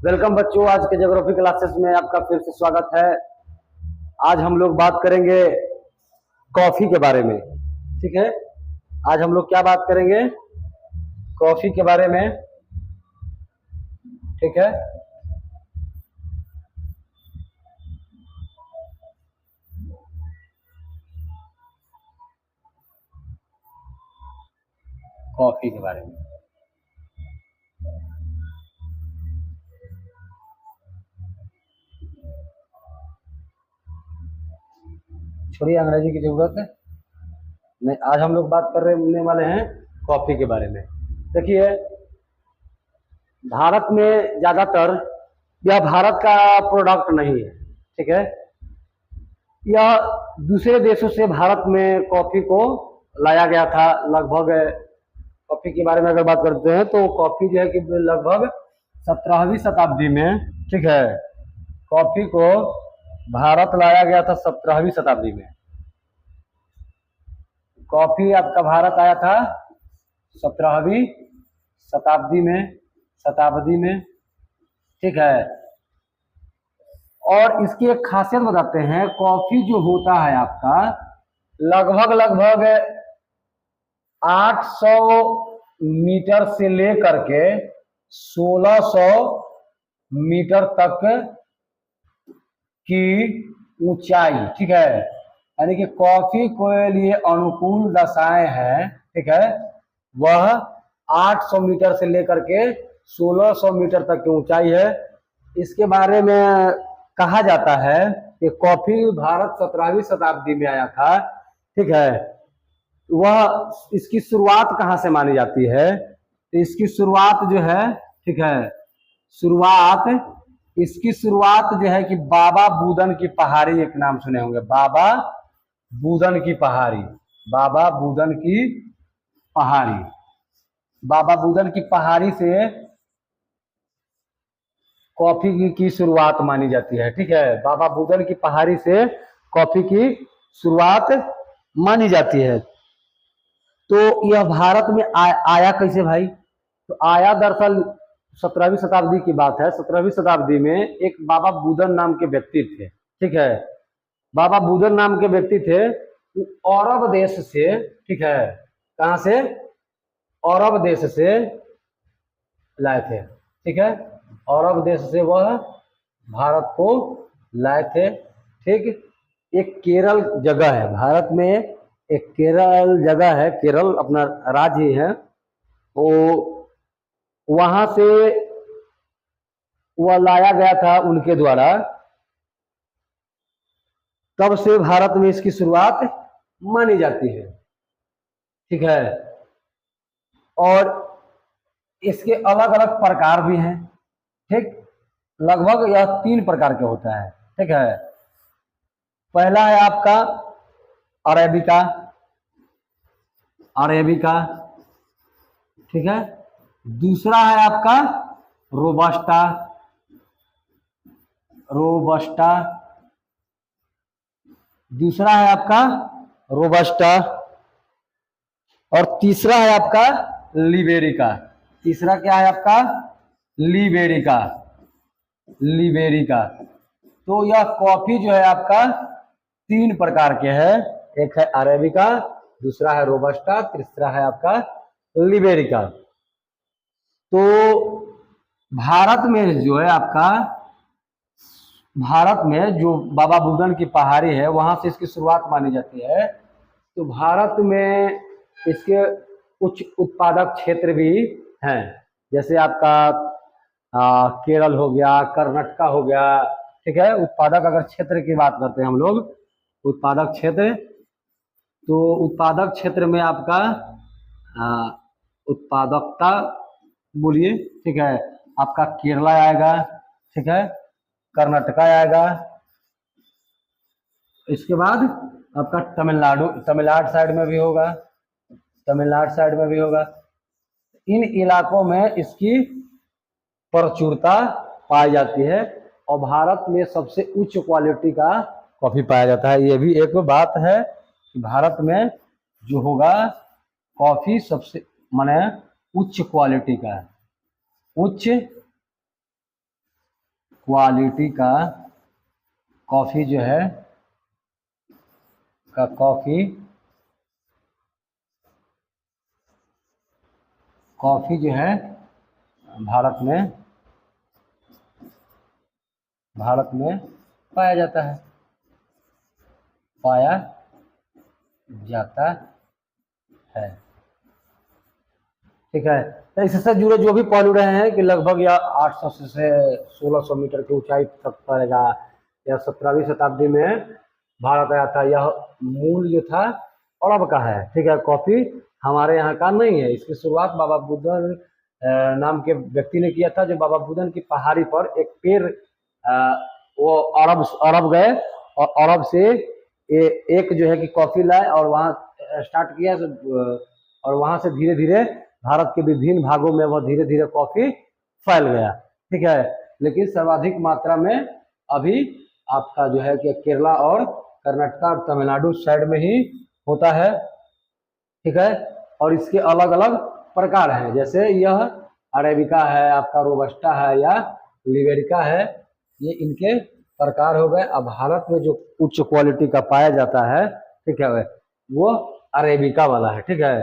Welcome बच्चों, आज के ज्योग्राफी क्लासेस में आपका फिर से स्वागत है। आज हम लोग बात करेंगे कॉफी के बारे में। ठीक है, आज हम लोग क्या बात करेंगे? कॉफी के बारे में। ठीक है, कॉफी के बारे में। छोड़िए अंग्रेजी की जरूरत है नहीं, आज हम लोग बात करने वाले हैं कॉफी के बारे में। देखिए, भारत में ज्यादातर यह भारत का प्रोडक्ट नहीं है। ठीक है, यह दूसरे देशों से भारत में कॉफी को लाया गया था। लगभग कॉफी के बारे में अगर बात करते हैं तो कॉफी जो है कि लगभग 17वीं शताब्दी में, ठीक है, कॉफी को भारत लाया गया था 17वीं शताब्दी में। कॉफी आपका भारत आया था 17वीं शताब्दी में। ठीक है, और इसकी एक खासियत बताते हैं। कॉफी जो होता है आपका लगभग 800 मीटर से लेकर के 1600 मीटर तक की ऊंचाई, ठीक है, यानी कि कॉफी के लिए अनुकूल दशाएं हैं, ठीक है, वह 800 मीटर से लेकर के 1600 मीटर तक की ऊंचाई है। इसके बारे में कहा जाता है कि कॉफी भारत 17वीं शताब्दी में आया था। ठीक है, वह इसकी शुरुआत कहाँ से मानी जाती है? तो इसकी शुरुआत जो है, ठीक है, इसकी शुरुआत जो है कि बाबा बूदन की पहाड़ी, एक नाम सुने होंगे, बाबा बूदन की पहाड़ी। बाबा बूदन की पहाड़ी, बाबा बूदन की पहाड़ी से कॉफी की शुरुआत मानी जाती है। ठीक है, बाबा बूदन की पहाड़ी से कॉफी की शुरुआत मानी जाती है। तो यह भारत में आया कैसे भाई? तो आया दरअसल 17वीं शताब्दी की बात है। 17वीं शताब्दी में एक बाबा बूदन नाम के व्यक्ति थे। ठीक है, बाबा बूदन नाम के व्यक्ति थे, अरब देश से, ठीक है, कहां से? अरब देश से लाए थे। ठीक है, अरब देश से वह भारत को लाए थे। ठीक, एक केरल जगह है भारत में, एक केरल जगह है, केरल अपना राज्य है, वो वहां से वह लाया गया था उनके द्वारा। तब से भारत में इसकी शुरुआत मानी जाती है। ठीक है, और इसके अलग अलग प्रकार भी हैं। ठीक, लगभग यह 3 प्रकार के होता है। ठीक है, पहला है आपका अरेबिका। अरेबिका, ठीक है, दूसरा है आपका रोबस्टा। रोबस्टा, दूसरा है आपका रोबस्टा, और तीसरा है आपका लिबेरिका। तीसरा क्या है आपका? लिबेरिका। लिबेरिका। तो यह कॉफी जो है आपका 3 प्रकार के है। एक है अरेबिका, दूसरा है रोबस्टा, तीसरा है आपका लिबेरिका। तो भारत में जो है आपका, भारत में जो बाबा बुदन की पहाड़ी है वहां से इसकी शुरुआत मानी जाती है। तो भारत में इसके कुछ उत्पादक क्षेत्र भी हैं, जैसे आपका केरल हो गया, कर्नाटका हो गया। ठीक है, उत्पादक अगर क्षेत्र की बात करते हैं हम लोग, उत्पादक क्षेत्र, तो उत्पादक क्षेत्र में आपका उत्पादकता बोलिए, ठीक है, आपका केरला आएगा, ठीक है, कर्नाटका आएगा, इसके बाद आपका तमिलनाडु साइड में भी होगा, तमिलनाडु साइड में भी होगा। इन इलाकों में इसकी प्रचुरता पाई जाती है, और भारत में सबसे उच्च क्वालिटी का कॉफी पाया जाता है। यह भी एक बात है कि भारत में जो होगा कॉफी सबसे माने उच्च क्वालिटी का है, उच्च क्वालिटी का कॉफ़ी जो है कॉफ़ी जो है भारत में पाया जाता है पाया जाता है। ठीक है, तो इससे जुड़े जो भी पहलू रहे हैं कि लगभग या 800 से 1600 मीटर की ऊंचाई तक पड़ेगा, या 17वीं शताब्दी में भारत आया था। यह मूल जो था अरब का है। ठीक है, कॉफी हमारे यहाँ का नहीं है। इसकी शुरुआत बाबा बुदन नाम के व्यक्ति ने किया था, जो बाबा बुदन की पहाड़ी पर एक पेड़ वो अरब गए और अरब से एक जो है कि कॉफी लाए और वहाँ स्टार्ट किया, और वहाँ से धीरे धीरे भारत के विभिन्न भागों में वह धीरे धीरे कॉफी फैल गया। ठीक है, लेकिन सर्वाधिक मात्रा में अभी आपका जो है कि केरला और कर्नाटक और तमिलनाडु साइड में ही होता है। ठीक है, और इसके अलग अलग प्रकार हैं, जैसे यह अरेबिका है, आपका रोबस्टा है या लिबेरिका है, ये इनके प्रकार हो गए। अब भारत में जो उच्च क्वालिटी का पाया जाता है, ठीक है, वो अरेबिका वाला है। ठीक है,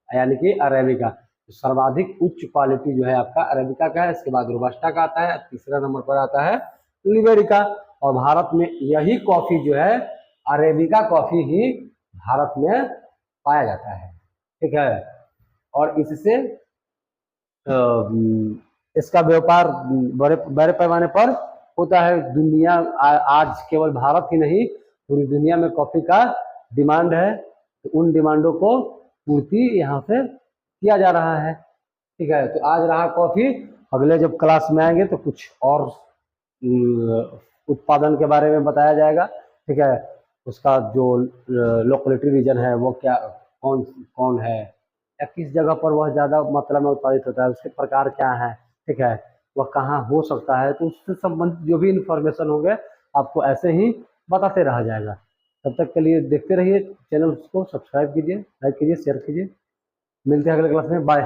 यानी कि अरेबिका सर्वाधिक उच्च क्वालिटी जो है आपका अरेबिका का है। इसके बाद रोबस्टा का आता है, तीसरा नंबर पर आता है लिबेरिका। और भारत में यही कॉफी जो है अरेबिका कॉफी ही भारत में पाया जाता है। ठीक है, और इससे इसका व्यापार बड़े बड़े पैमाने पर होता है। दुनिया आज केवल भारत ही नहीं, पूरी दुनिया में कॉफी का डिमांड है। तो उन डिमांडों को पूर्ति यहाँ से किया जा रहा है। ठीक है, तो आज रहा कॉफी, अगले जब क्लास में आएंगे तो कुछ और उत्पादन के बारे में बताया जाएगा। ठीक है, उसका जो लोकेलिटी रीजन है वो क्या कौन कौन है, या किस जगह पर वह ज़्यादा मात्रा में उत्पादित होता है, उसके प्रकार क्या है। ठीक है, वह कहाँ हो सकता है, तो उससे संबंधित जो भी इंफॉर्मेशन होंगे आपको ऐसे ही बताते रहा जाएगा। तब तक के लिए देखते रहिए, चैनल को सब्सक्राइब कीजिए, लाइक कीजिए, शेयर कीजिए। मिलते हैं अगले क्लास में, बाय।